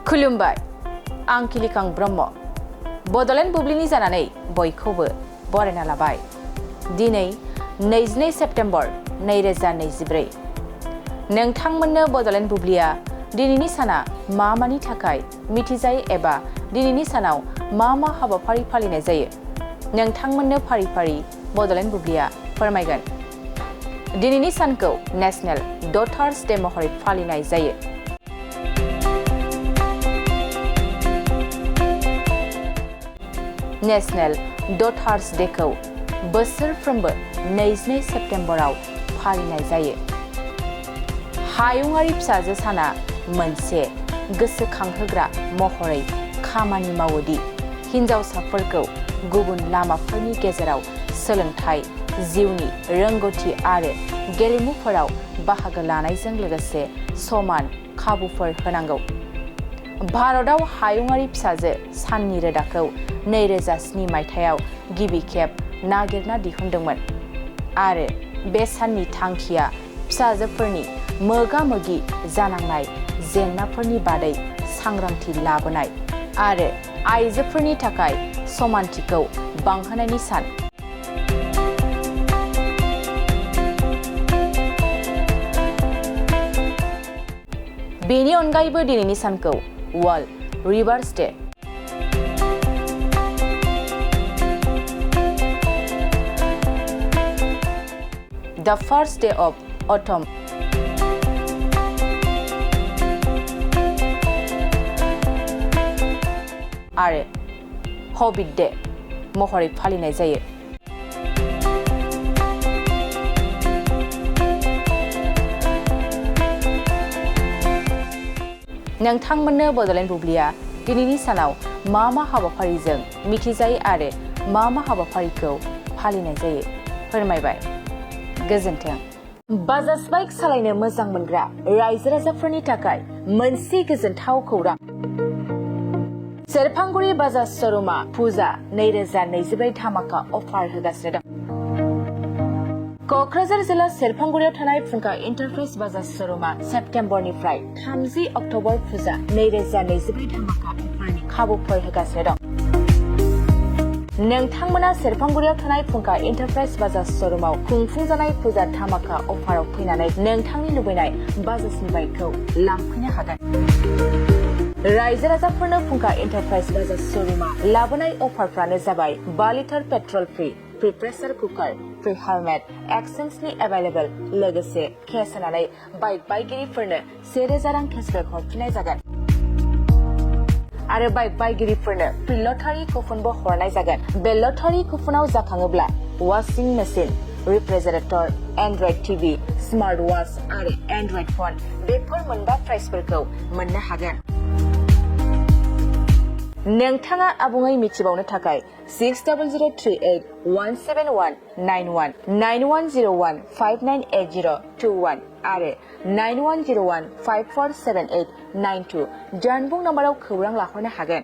खुलुमबाय आं किलिकां ब्रह्म बड'लेण्ड बुब्लिनि जानानै बयखौबो बरायना लाबाय। दिनै 22 सेप्तेम्बर 2024 नोंथांमोननो बड'लेण्ड बुब्लिया दिनैनि साना मानि थाखाय मिथिजायो एबा दिनैनि सानाव मा हाबाफारि फालिनाय जायो नोंथांमोननो फारि फारि बड'लेण्ड बुब्लिया फोरमायगोन। दिनैनि सानखौ नेशनेल डटार्स डे महरै फालिनाय जायो। नेशनेल डटार्स डेखौ बोसोरफ्रोमबो 22 सेप्तेम्बराव फालिनाय जायो। हायुङारि फिसाजो साना मोनसे गोसोखांहोग्रा महरै खामानि मावोदि हिन्जावसाफोरखौ गुबुन लामाफोरनि गेजेराव सोलोंथाइ, जिउनि रोंगौथि आरो गेलेमुफोराव बाहागो लानायजों लोगोसे समान खाबुफोर होनांगौ। भारतआव हायुङारि फिसाजो साननि रोदाखौ 2007 मायथाइयाव गिबि खेब नागिरना दिहुनदोंमोन आरो बे साननि थांखिया फिसाजोफोरनि मोगा-मोगि जानांनाय जेंनाफोरनि बादै सांग्रांथि लाबोनाय आरो आइजोफोरनि थाखाय समानथिखौ बांहोनायनि सान। बेनि अनगायैबो दिनैनि सानखौ world reverse day, the first day of autumn आरो हबिट डे महरै फालिनाय जायो। नोंथांमोननो बड'लेण्ड बुब्लिया दिनैनि सानाव मा हाबाफारिजों मिथिजायो आरो मा हाबाफारिखौ फालिनाय जायो फोरमायबाय। गोजोन्थों। बाजाज बाइक सालायनो मोजां मोनग्रा रायजो राजाफोरनि थाखाय मोनसे गोजोनथाव खौरां। सेरफांगुरि बाजाज श'रुमा फुजा 2024 धामाका अफार होगासिनो दं। क'क्राझार जिल्ला सेरफांगुरियाव थानाय फुंखा एन्टारप्राइज बाजाज श'रुमा सेप्तेम्बरनिफ्राय 30 अक्ट'बर फुजा 2024 धामाका अफारनि खाबुफोर होगासिनो दं। नोंथांमोना सेरफांगुरियाव थानाय फुंखा एन्टारप्राइज बाजाज श'रुमाव खुंफुंजानाय फुजा धामाका अफाराव फैनानै नोंथांनि लुबैनाय बाजाजनि बाइकखौ लांफैनो हागोन। रायजो राजाफोरनो फुंखा एन्टारप्राइज बाजाज श'रुमा लाबोनाय अफारफ्रानो जाबाय 5 litre petrol free, free pressure cooker, free helmet, एक्सचेन्जनि एभेलेबल, लोगोसे केस होनानै बाइक बायगिरिफोरनो 1000 रां केसबेक हरफिननाय जागोन आरो बाइक बायगिरिफोरनो फ्रि लटारि कुपनबो हरनाय जागोन। बे लटारि कुपनाव जाखाङोब्ला washing machine, refrigerator, android TV, smart watch आरो एन्ड्रइड फन बेफोर मोनबा प्राइजफोरखौ मोननो हागोन। नोंथाङा आबुङै मिथिबावनो थाखाय 6003817191 9101 598021 आरो 9101 547892 जानबुं नम्बराव खौरां लाहरनो हागोन।